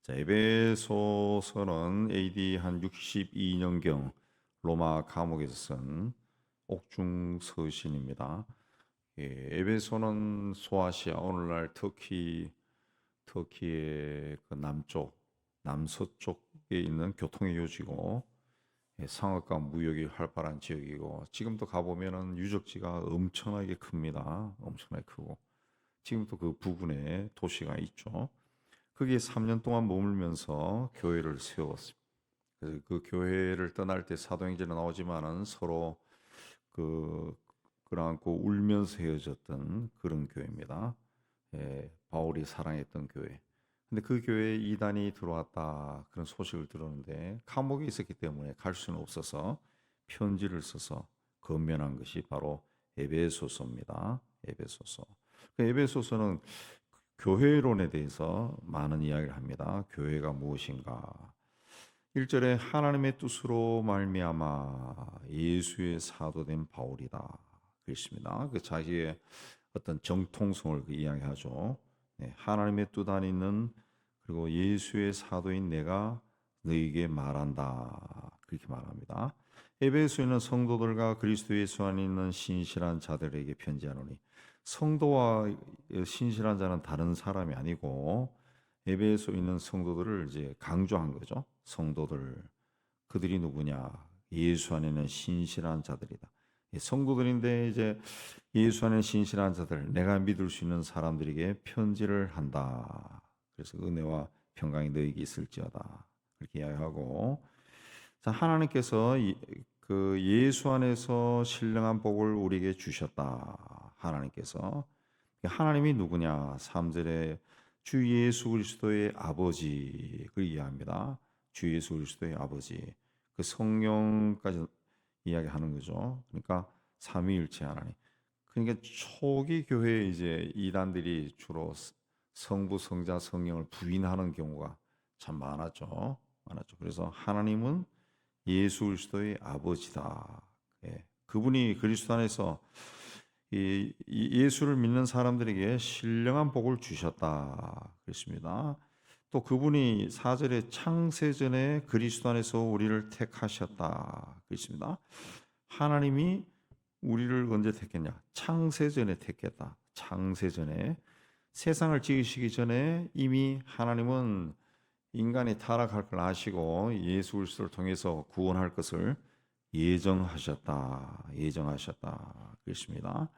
자, 에베소서는 AD 한 62년경 로마 감옥에서 쓴 옥중 서신입니다. 에베소는 소아시아 오늘날 터키의 그 남쪽, 남서쪽에 있는 교통의 요지고 상업과 무역이 활발한 지역이고 지금도 가보면은 유적지가 엄청나게 큽니다. 엄청나게 크고 지금도 그 부근에 도시가 있죠. 거기에 3년 동안 머물면서 교회를 세웠습니다. 그래서 그 교회를 떠날 때 사도행전에 나오지만은 서로 그 끌어안고 울면서 헤어졌던 그런 교회입니다. 바울이 사랑했던 교회. 근데 그 교회에 이단이 들어왔다 그런 소식을 들었는데 감옥에 있었기 때문에 갈 수는 없어서 편지를 써서 건면한 것이 바로 에베소서입니다. 에베소서. 그 에베소서는 교회론에 대해서 많은 이야기를 합니다. 교회가 무엇인가? 1절에 하나님의 뜻으로 말미암아 예수의 사도된 바울이다. 그렇습니다. 그 자기의 어떤 정통성을 이야기하죠. 하나님의 뜻 안에 있는 그리고 예수의 사도인 내가 너에게 말한다. 그렇게 말합니다. 에베소에 있는 성도들과 그리스도 예수 안에 있는 신실한 자들에게 편지하노니 성도와 신실한 자는 다른 사람이 아니고 에베소에 있는 성도들을 이제 강조한 거죠. 성도들 그들이 누구냐? 예수 안에는 신실한 자들이다. 성도들인데 이제 예수 안에 신실한 자들, 내가 믿을 수 있는 사람들에게 편지를 한다. 그래서 은혜와 평강이 너에게 있을지어다. 그렇게 이야기하고, 자 하나님께서 그 예수 안에서 신령한 복을 우리에게 주셨다. 하나님께서 하나님이 누구냐? 3절에 주 예수 그리스도의 아버지 그 이해합니다. 주 예수 그리스도의 아버지 그 성령까지 이야기하는 거죠. 그러니까 삼위일체 하나님. 그러니까 초기 교회에 이제 이단들이 주로 성부, 성자, 성령을 부인하는 경우가 참 많았죠. 많았죠. 그래서 하나님은 예수 그리스도의 아버지다. 그분이 그리스도 안에서 예수를 믿는 사람들에게 신령한 복을 주셨다. 그렇습니다. 또 그분이 4절에 창세전에 그리스도 안에서 우리를 택하셨다. 그렇습니다. 하나님이 우리를 언제 택했냐? 창세전에 택했다. 창세전에 세상을 지으시기 전에 이미 하나님은 인간이 타락할 걸 아시고 예수 그리스도를 통해서 구원할 것을 예정하셨다. 예정하셨다. 그렇습니다.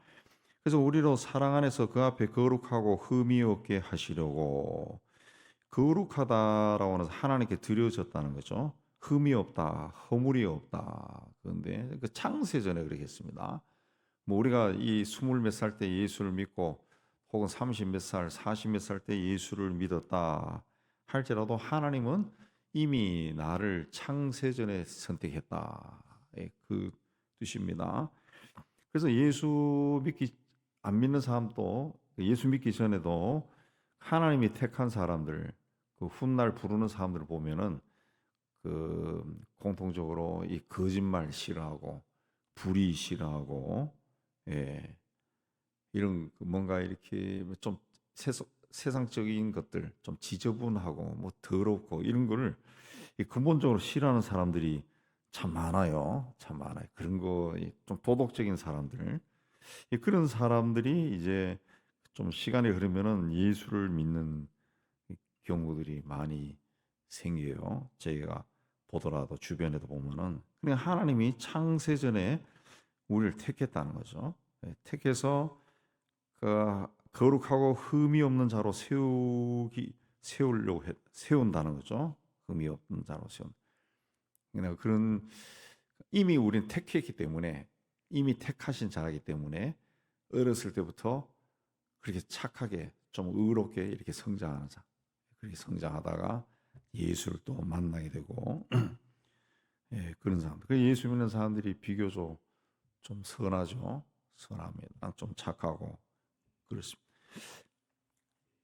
그래서 우리로 사랑 안에서 그 앞에 거룩하고 흠이 없게 하시려고 거룩하다라고 하는 하나님께 드려졌다는 거죠. 흠이 없다, 허물이 없다. 그런데 그 창세전에 그렇게 했습니다. 뭐 우리가 이 스물 몇 살 때 예수를 믿고 혹은 30 몇 살, 40 몇 살 때 예수를 믿었다 할지라도 하나님은 이미 나를 창세전에 선택했다. 그 뜻입니다. 그래서 예수 믿기 안 믿는 사람도 예수 믿기 전에도 하나님이 택한 사람들, 그 훗날 부르는 사람들을 보면은 그 공통적으로 이 거짓말 싫어하고 불의 싫어하고 이런 뭔가 이렇게 좀 세상적인 것들 좀 지저분하고 뭐 더럽고 이런 거를 근본적으로 싫어하는 사람들이 참 많아요. 참 많아요. 그런 거 좀 도덕적인 사람들. 그런 사람들이 이제 좀 시간이 흐르면은 예수를 믿는 경우들이 많이 생겨요. 저희가 보더라도 주변에도 보면은 그냥 하나님이 창세전에 우리를 택했다는 거죠. 택해서 그 거룩하고 흠이 없는 자로 세운다는 거죠. 흠이 없는 자로 세운. 그러니까 그런 이미 우리는 택했기 때문에 이미 택하신 자라기 때문에 어렸을 때부터 그렇게 착하게 좀 의롭게 이렇게 성장하는 자. 그렇게 성장하다가 예수를 또 만나게 되고 그런 사람들. 그 예수 믿는 사람들이 비교적 좀 선하죠. 선합니다. 좀 착하고 그렇습니다.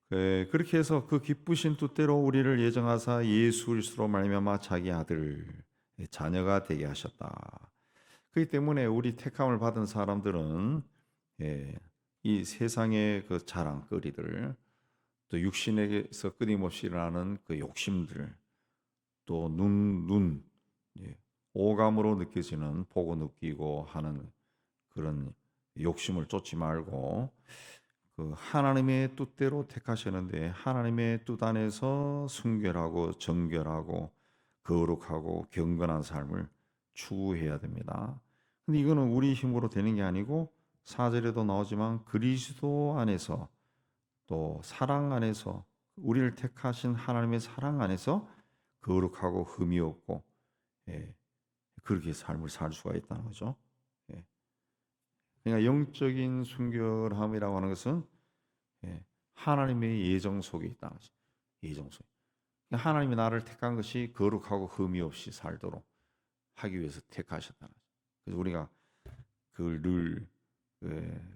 그렇게 해서 그 기쁘신 뜻대로 우리를 예정하사 예수 그리스도로 말미암아 자기 아들 자녀가 되게 하셨다. 그렇기 때문에 우리 택함을 받은 사람들은 이 세상의 그 자랑거리들 또 육신에게서 끊임없이 일어나는 그 욕심들, 또 예, 오감으로 느껴지는 보고 느끼고 하는 그런 욕심을 쫓지 말고 그 하나님의 뜻대로 택하셨는데 하나님의 뜻 안에서 순결하고 정결하고 거룩하고 경건한 삶을 추구해야 됩니다. 근데 이거는 우리 힘으로 되는 게 아니고 4절에도 나오지만 그리스도 안에서 또 사랑 안에서 우리를 택하신 하나님의 사랑 안에서 거룩하고 흠이 없고 예, 그렇게 삶을 살 수가 있다는 거죠. 예. 그러니까 영적인 순결함이라고 하는 것은 예, 하나님의 예정 속에 있다는 거죠. 예정 속에. 그러니까 하나님이 나를 택한 것이 거룩하고 흠이 없이 살도록 하기 위해서 택하셨다는 거죠. 그래서 우리가 그걸 늘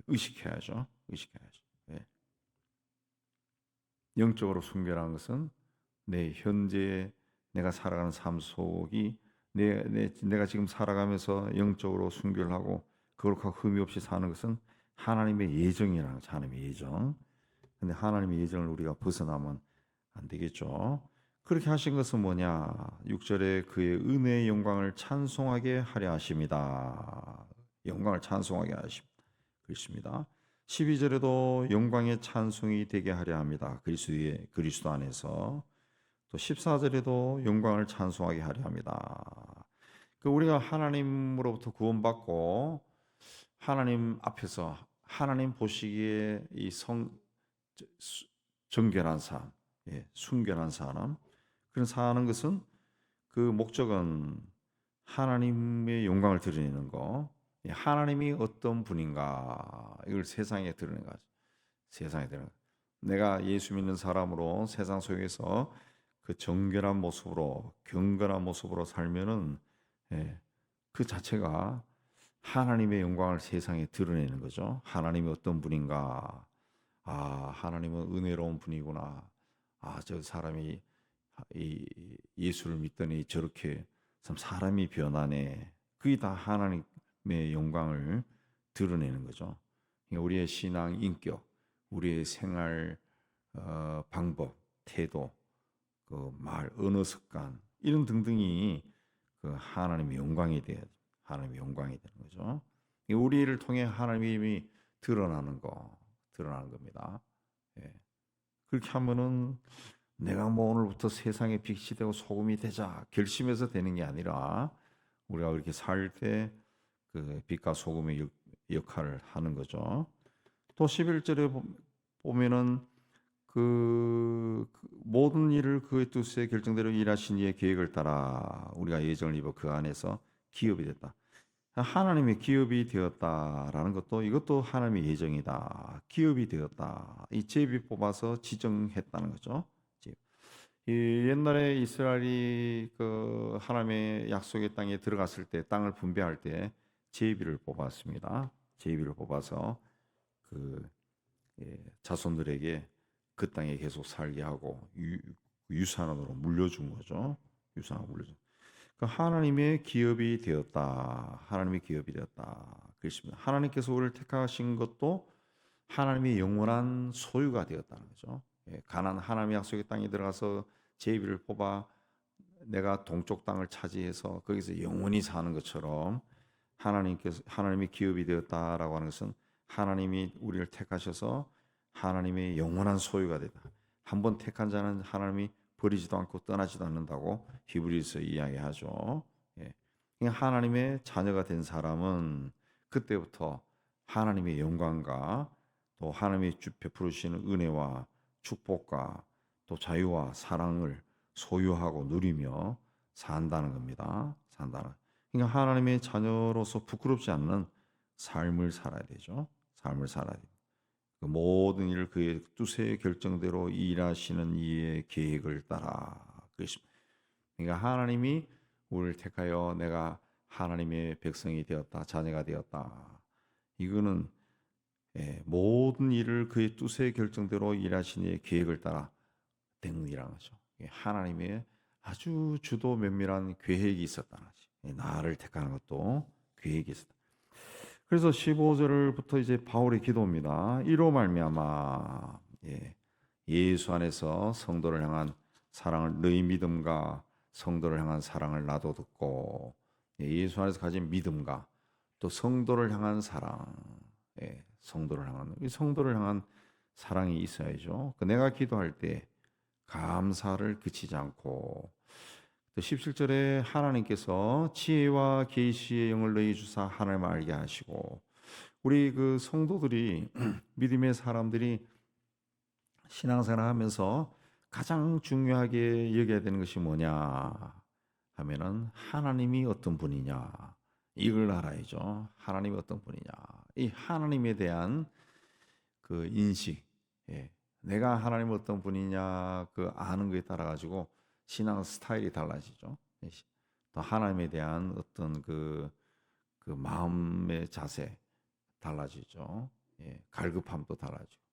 의식해야죠. 의식해야죠. 예. 영적으로 순결한 것은 내 현재 내가 살아가는 삶 속이 내가 지금 살아가면서 영적으로 순결하고 거룩하고 흠이 없이 사는 것은 하나님의 예정이라는 거죠. 하나님의 예정. 근데 하나님의 예정을 우리가 벗어나면 안 되겠죠. 그렇게 하신 것은 뭐냐? 6절에 그의 은혜의 영광을 찬송하게 하려 하십니다. 영광을 찬송하게 하십니다. 그렇습니다. 12절에도 영광의 찬송이 되게 하려 합니다. 그리스도 안에서. 또 14절에도 영광을 찬송하게 하려 합니다. 그 우리가 하나님으로부터 구원받고 하나님 앞에서 하나님 보시기에 이 정결한 삶, 순결한 사람, 그런 사는 것은 그 목적은 하나님의 영광을 드러내는 거, 하나님이 어떤 분인가 이걸 세상에 드러내는 거죠. 세상에 드러내는 거. 내가 예수 믿는 사람으로 세상 속에서 그 정결한 모습으로 경건한 모습으로 살면은 그 자체가 하나님의 영광을 세상에 드러내는 거죠. 하나님이 어떤 분인가? 아, 하나님은 은혜로운 분이구나. 아, 저 사람이 이 예수를 믿더니 저렇게 참 사람이 변하네. 그게 다 하나님의 영광을 드러내는 거죠. 그러니까 우리의 신앙 인격, 우리의 생활 방법, 태도, 그 말, 언어 습관 이런 등등이 그 하나님의 영광이 돼야 돼. 하나님의 영광이 되는 거죠. 우리를 통해 하나님이 드러나는 겁니다. 예. 그렇게 하면은 내가 뭐 오늘부터 세상의 빛이 되고 소금이 되자 결심해서 되는 게 아니라 우리가 그렇게 살 때 그 빛과 소금의 역할을 하는 거죠. 또 11절에 보면은 그 모든 일을 그의 뜻의 결정대로 일하신 이의 계획을 따라 우리가 예정을 입어 그 안에서 기업이 됐다. 하나님의 기업이 되었다라는 것도 이것도 하나님의 예정이다. 기업이 되었다. 이 제비 뽑아서 지정했다는 거죠. 이 옛날에 이스라엘이 그 하나님의 약속의 땅에 들어갔을 때 땅을 분배할 때 제비를 뽑았습니다. 제비를 뽑아서 그 자손들에게 그 땅에 계속 살게 하고 유산으로 물려준 거죠. 유산으로 물려준. 그러니까 하나님의 기업이 되었다. 하나님의 기업이 되었다. 그렇습니다. 하나님께서 우리를 택하신 것도 하나님의 영원한 소유가 되었다는 거죠. 가나안 하나님의 약속의 땅에 들어가서 제비를 뽑아 내가 동쪽 땅을 차지해서 거기서 영원히 사는 것처럼 하나님의 기업이 되었다라고 하는 것은 하나님이 우리를 택하셔서 하나님의 영원한 소유가 되다. 한번 택한 자는 하나님이 버리지도 않고 떠나지도 않는다고 히브리서 이야기하죠. 하나님의 자녀가 된 사람은 그때부터 하나님의 영광과 또 하나님이 베풀으시는 은혜와 축복과 또 자유와 사랑을 소유하고 누리며 산다는 겁니다. 그러니까 하나님의 자녀로서 부끄럽지 않는 삶을 살아야 되죠. 삶을 살아야 됩니다. 그 모든 일을 그의 뜻의 결정대로 일하시는 이의 계획을 따라 그렇습니다. 그러니까 하나님이 우리를 택하여 내가 하나님의 백성이 되었다, 자녀가 되었다. 이거는 모든 일을 그의 뜻의 결정대로 일하시는 이의 계획을 따라 된 일이라는 거죠. 하나님의 아주 주도 면밀한 계획이 있었다는 거죠. 나를 택하는 것도 계획이 있었다. 그래서 15절부터 이제 바울의 기도입니다. 이로 말미암아 예수 안에서 성도를 향한 사랑을 너희 믿음과 성도를 향한 사랑을 나도 듣고 예수 안에서 가진 믿음과 또 성도를 향한 사랑, 성도를 향한 사랑이 있어야죠. 내가 기도할 때 감사를 그치지 않고 또 17절에 하나님께서 지혜와 계시의 영을 너희 주사 하나님을 알게 하시고 우리 그 성도들이 믿음의 사람들이 신앙생활 하면서 가장 중요하게 여겨야 되는 것이 뭐냐 하면은 하나님이 어떤 분이냐 이걸 알아야죠. 하나님이 어떤 분이냐 이 하나님에 대한 그 인식, 내가 하나님 어떤 분이냐 그 아는 것에 따라 가지고 신앙 스타일이 달라지죠. 또 하나님에 대한 어떤 그 마음의 자세 달라지죠. 갈급함도 달라지고.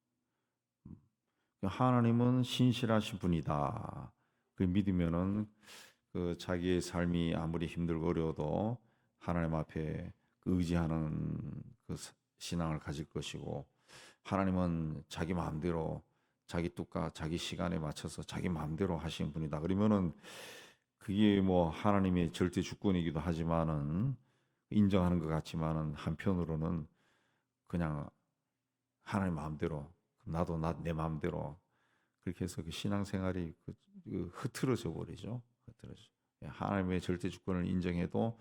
하나님은 신실하신 분이다. 그 믿으면은 그 자기의 삶이 아무리 힘들고 어려워도 하나님 앞에 그 의지하는 그 신앙을 가질 것이고 하나님은 자기 마음대로 자기 뜻과 자기 시간에 맞춰서 자기 마음대로 하시는 분이다. 그러면은 그게 뭐 하나님의 절대 주권이기도 하지만은 인정하는 것 같지만은 한편으로는 그냥 하나님 마음대로 나도 내 마음대로 그렇게 해서 그 신앙생활이 흐트러져 버리죠. 흐트러져. 하나님의 절대 주권을 인정해도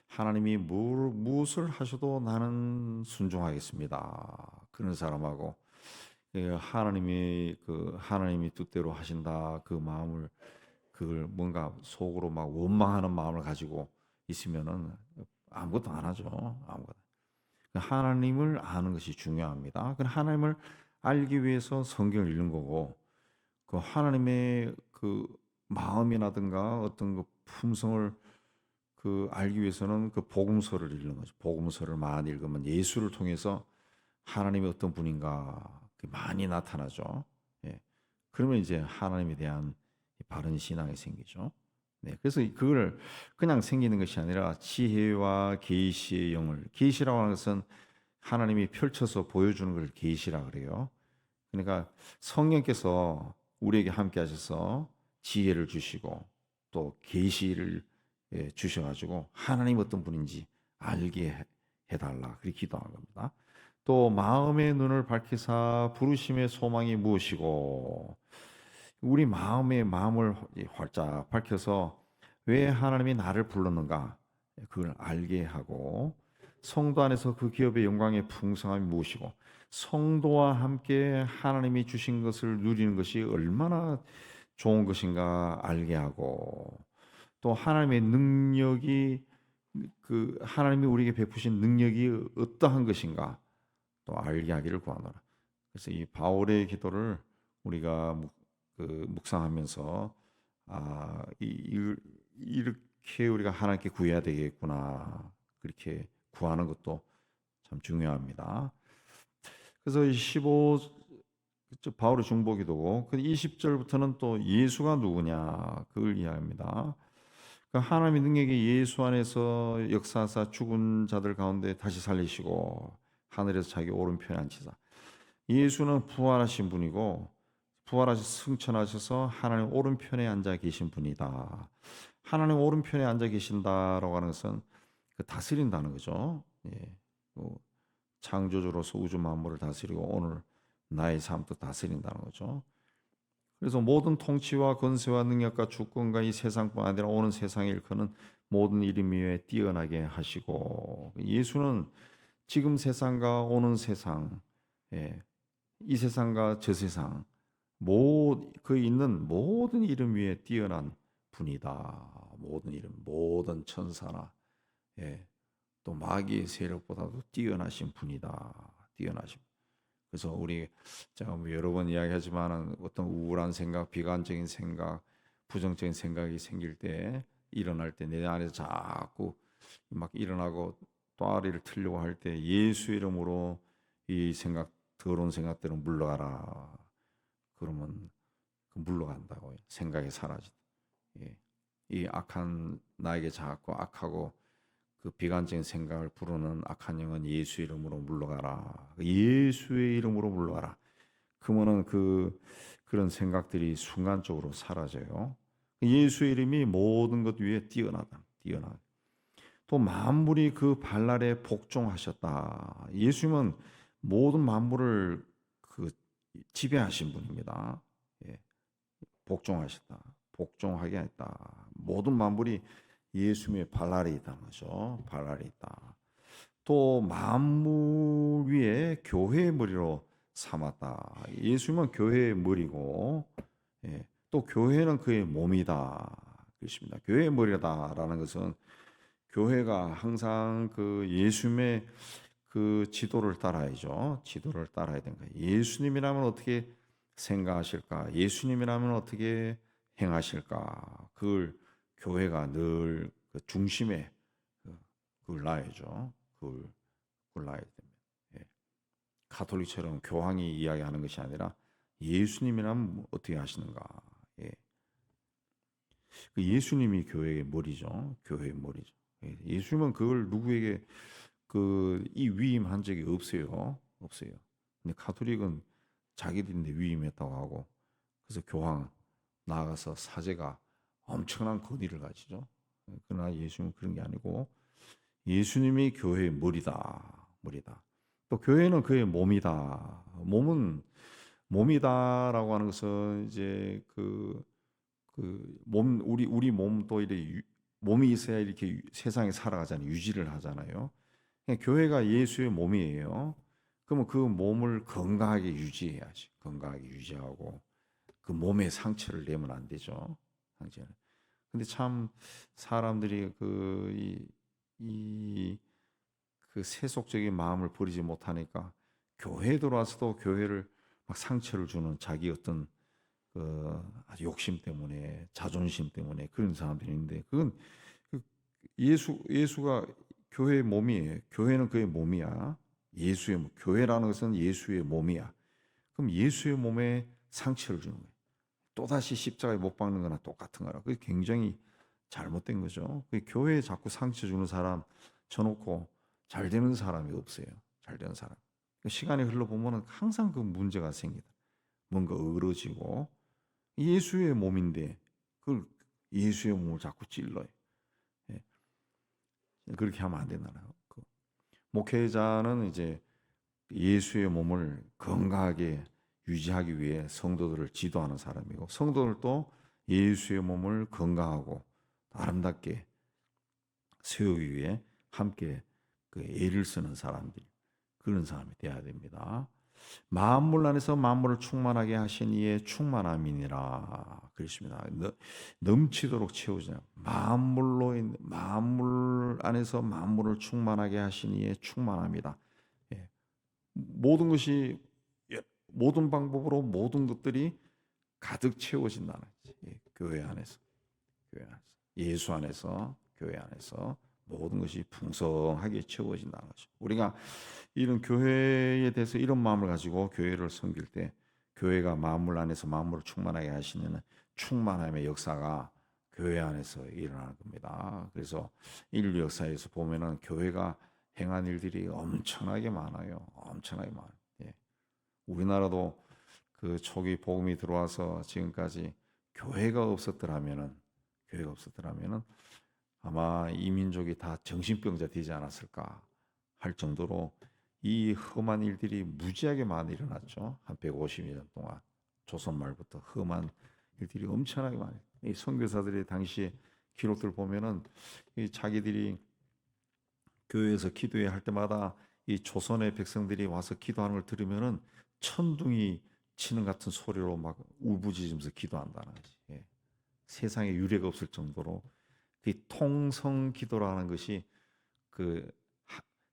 하나님이 무엇을 하셔도 나는 순종하겠습니다. 그런 사람하고 하나님이 뜻대로 하신다 그 마음을 그걸 뭔가 속으로 막 원망하는 마음을 가지고 있으면은 아무것도 안 하죠. 아무것도. 하나님을 아는 것이 중요합니다. 그 하나님을 알기 위해서 성경을 읽는 거고 그 하나님의 그 마음이라든가 어떤 그 품성을 그 알기 위해서는 그 복음서를 읽는 거죠. 복음서를 많이 읽으면 예수를 통해서 하나님이 어떤 분인가 많이 나타나죠. 그러면 이제 하나님에 대한 바른 신앙이 생기죠. 그래서 그걸 그냥 생기는 것이 아니라 지혜와 계시의 영을 계시라고 하는 것은 하나님이 펼쳐서 보여주는 걸 계시라 그래요. 그러니까 성령께서 우리에게 함께 하셔서 지혜를 주시고 또 계시를 주셔가지고 하나님 어떤 분인지 알게 해달라 그렇게 기도하는 겁니다. 또 마음의 눈을 밝히사 부르심의 소망이 무엇이고 우리 마음을 활짝 밝혀서 왜 하나님이 나를 불렀는가 그걸 알게 하고 성도 안에서 그 기업의 영광의 풍성함이 무엇이고 성도와 함께 하나님이 주신 것을 누리는 것이 얼마나 좋은 것인가 알게 하고 또 하나님의 능력이 그 하나님이 우리에게 베푸신 능력이 어떠한 것인가 또 알게 하기를 구하노라. 그래서 이 바울의 기도를 우리가 묵상하면서 이렇게 우리가 하나님께 구해야 되겠구나 그렇게 구하는 것도 참 중요합니다. 그래서 15 바울의 중보기도고 20절부터는 또 예수가 누구냐 그걸 이야기합니다. 하나님의 능력이 예수 안에서 역사하사 죽은 자들 가운데 다시 살리시고 하늘에서 자기 오른편에 앉히사 예수는 부활하신 분이고 부활하셔 승천하셔서 하나님 오른편에 앉아 계신 분이다. 하나님 오른편에 앉아 계신다라고 하는 것은 다스린다는 거죠. 창조주로서 우주 만물을 다스리고 오늘 나의 삶도 다스린다는 거죠. 그래서 모든 통치와 권세와 능력과 주권과 이 세상뿐 아니라 오는 세상에 일컫는 모든 이름 위에 뛰어나게 하시고 예수는 지금 세상과 오는 세상, 이 세상과 저 세상, 그 있는 모든 이름 위에 뛰어난 분이다. 모든 이름, 모든 천사나 또 마귀의 세력보다도 뛰어나신 분이다. 뛰어나신. 그래서 우리 제가 여러 번 이야기하지만은 어떤 우울한 생각, 비관적인 생각, 부정적인 생각이 생길 때 일어날 때 내 안에서 자꾸 막 일어나고 또아리를 틀려고 할 때 예수 이름으로 이 생각 더러운 생각들은 물러가라. 그러면 물러간다고요. 생각이 사라진다. 이 악한 나에게 자꾸 악하고 그 비관적인 생각을 부르는 악한 영은 예수 이름으로 물러가라. 예수의 이름으로 물러가라. 그러면은 그런 생각들이 순간적으로 사라져요. 예수의 이름이 모든 것 위에 뛰어나다. 뛰어나. 또 만물이 그 발날에 복종하셨다. 예수님은 모든 만물을 그 지배하신 분입니다. 예, 복종하셨다. 복종하게 했다. 모든 만물이 예수님의 발날에 있다는 거죠. 발날에 있다. 또 만물 위에 교회의 머리로 삼았다. 예수님은 교회의 머리고, 예, 또 교회는 그의 몸이다. 그렇습니다. 교회의 머리다라는 것은 교회가 항상 그 예수님의 그 지도를 따라야죠. 지도를 따라야 되는 거예요. 예수님이라면 어떻게 생각하실까? 예수님이라면 어떻게 행하실까? 그걸 교회가 늘그 중심에 그걸 놔야죠. 그걸 놔야 됩니다. 예. 가톨릭처럼 교황이 이야기하는 것이 아니라 예수님이라면 어떻게 하시는가? 예. 그 예수님이 교회의 머리죠. 교회의 머리죠. 예. 예수님은 그걸 누구에게 이 위임한 적이 없어요. 없어요. 근데 가톨릭은 자기들인데 위임했다고 하고 그래서 교황 나아가서 사제가 엄청난 권위를 가지죠. 그러나 예수님은 그런 게 아니고 예수님이 교회의 머리다. 머리다. 또 교회는 그의 몸이다. 몸은 몸이다라고 하는 것은 이제 우리 몸도 이렇게 몸이 있어야 이렇게 세상에 살아가잖아요. 유지를 하잖아요. 교회가 예수의 몸이에요. 그러면 그 몸을 건강하게 유지해야지. 건강하게 유지하고 그 몸에 상처를 내면 안 되죠. 상처는. 근데 참 사람들이 그 세속적인 마음을 버리지 못하니까 교회에 들어와서도 교회를 막 상처를 주는 자기 어떤 아주 욕심 때문에 자존심 때문에 그런 사람들이 있는데 그건 그 예수가 교회의 몸이에요. 교회는 그의 몸이야. 교회라는 것은 예수의 몸이야. 그럼 예수의 몸에 상처를 주는 거예요. 또다시 십자가에 못 박는 거나 똑같은 거라. 그게 굉장히 잘못된 거죠. 그 교회에 자꾸 상처 주는 사람 쳐놓고 잘 되는 사람이 없어요. 잘 되는 사람. 시간이 흘러보면 항상 그 문제가 생기다. 뭔가 으러지고 예수의 몸인데 그걸 예수의 몸을 자꾸 찔러요. 예. 그렇게 하면 안 된다는 거. 목회자는 이제 예수의 몸을 건강하게 유지하기 위해 성도들을 지도하는 사람이고 성도들도 예수의 몸을 건강하고 아름답게 세우기 위해 함께 애를 쓰는 사람들 그런 사람이 되어야 됩니다. 만물 안에서 만물을 충만하게 하신 이의 충만함이니라 그렇습니다. 넘치도록 채우자. 만물 안에서 만물을 충만하게 하신 이의 충만함이다. 예. 모든 것이 모든 방법으로 모든 것들이 가득 채워진다는 거지. 예. 교회 안에서 예수 안에서 교회 안에서 모든 것이 풍성하게 채워진다는 거죠. 우리가 이런 교회에 대해서 이런 마음을 가지고 교회를 섬길 때 교회가 만물 안에서 만물을 충만하게 하시는 충만함의 역사가 교회 안에서 일어나는 겁니다. 그래서 인류 역사에서 보면은 교회가 행한 일들이 엄청나게 많아요. 엄청나게 많아요. 예. 우리나라도 그 초기 복음이 들어와서 지금까지 교회가 없었더라면은 아마 이 민족이 다 정신병자 되지 않았을까 할 정도로 이 험한 일들이 무지하게 많이 일어났죠. 한 150년 동안 조선 말부터 험한 일들이 엄청나게 많아요. 이 선교사들이 당시에 기록들 보면은 이 자기들이 교회에서 기도회 할 때마다 이 조선의 백성들이 와서 기도하는 걸 들으면은 천둥이 치는 같은 소리로 막 울부짖으면서 기도한다는 거지. 예. 세상에 유례가 없을 정도로 그 통성 기도라는 것이 그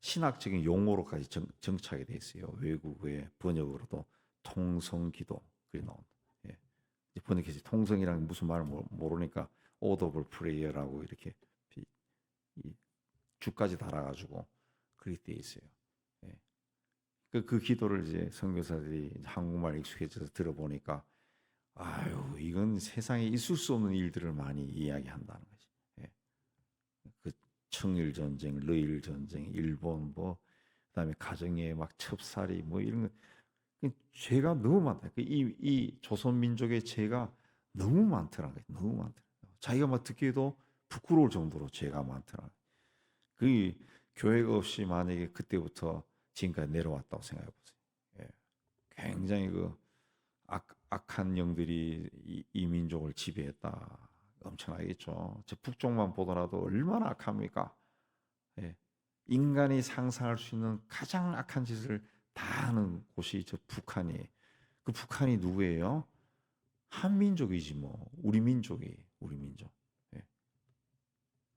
신학적인 용어로까지 정착이 돼 있어요. 외국의 번역으로도 통성 기도 그게 나온다. 예. 번역해서 통성이라는 무슨 말을 모르니까 audible prayer라고 이렇게 이 주까지 달아가지고 그렇게 돼 있어요. 예. 그 기도를 이제 선교사들이 한국말 익숙해져서 들어보니까 아유 이건 세상에 있을 수 없는 일들을 많이 이야기한다는 거지. 예. 그 청일 전쟁, 러일 전쟁, 일본 그다음에 가정의 막 첩살이 뭐 이런 거 죄가 너무 많다. 이 조선 민족의 죄가 너무 많더라. 너무 많더라. 자기가 막 듣기에도 부끄러울 정도로 죄가 많더라. 그 교회가 없이 만약에 그때부터 지금까지 내려왔다고 생각해 보세요. 예. 굉장히 악한 영들이 이 민족을 지배했다. 엄청나겠죠. 저 북쪽만 보더라도 얼마나 악합니까? 예. 인간이 상상할 수 있는 가장 악한 짓을 다 하는 곳이 저 북한이에요. 그 북한이 누구예요? 한민족이지 뭐. 우리 민족. 예.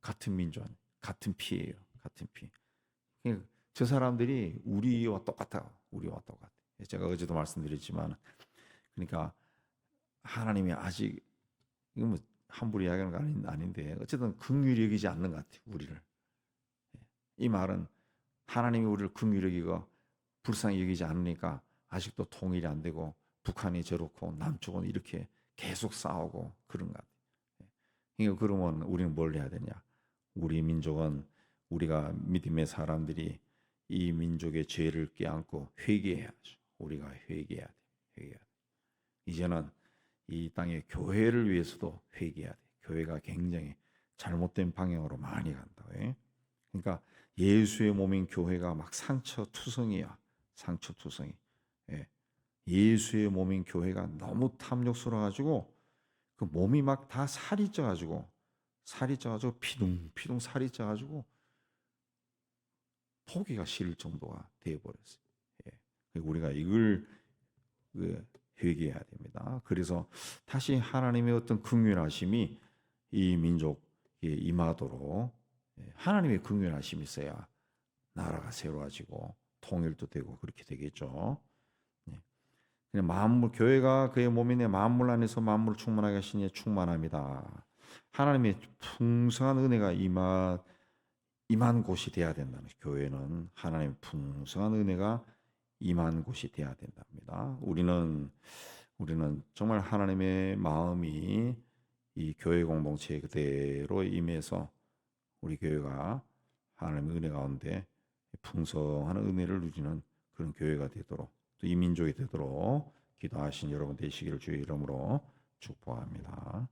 같은 민족, 같은 피예요. 같은 피. 그러니까 저 사람들이 우리와 똑같아. 우리와 똑같아. 제가 어제도 말씀드렸지만, 그러니까 하나님이 아직 이거 뭐 함부로 이야기하는 거 아닌데 어쨌든 긍휼히 여기지 않는 것 같아요. 우리를. 이 말은 하나님이 우리를 긍휼히 여기고 불쌍히 여기지 않으니까 아직도 통일이 안 되고 북한이 저렇고 남쪽은 이렇게 계속 싸우고 그런 것 같아요. 그러니까 그러면 우리는 뭘 해야 되냐? 우리 민족은 우리가 믿음의 사람들이 이 민족의 죄를 껴안고 회개해야죠. 우리가 회개해야 돼. 회개해야 돼. 이제는 이 땅의 교회를 위해서도 회개해야 돼. 교회가 굉장히 잘못된 방향으로 많이 간다. 그러니까 예수의 몸인 교회가 막 상처투성이야. 상처투성이. 예수의 몸인 교회가 너무 탐욕스러워가지고 그 몸이 막 다 살이 쪄가지고 피둥피둥 살이 쪄가지고 포기가 싫을 정도가 되어버렸어요. 우리가 이걸 회개해야 됩니다. 그래서 다시 하나님의 어떤 긍휼하심이 이 민족에 임하도록 하나님의 긍휼하심이 있어야 나라가 새로워지고 통일도 되고 그렇게 되겠죠. 그냥 만물 교회가 그의 몸이 내 만물 안에서 만물을 충만하게 하시니 충만합니다. 하나님의 풍성한 은혜가 임한 곳이 돼야 된다는 교회는 하나님의 풍성한 은혜가 임한 곳이 돼야 된답니다. 우리는 정말 하나님의 마음이 이 교회 공동체에 그대로 임해서 우리 교회가 하나님의 은혜 가운데 풍성한 은혜를 누리는 그런 교회가 되도록 또 이 민족이 되도록 기도하신 여러분 되시기를 주의 이름으로 축복합니다.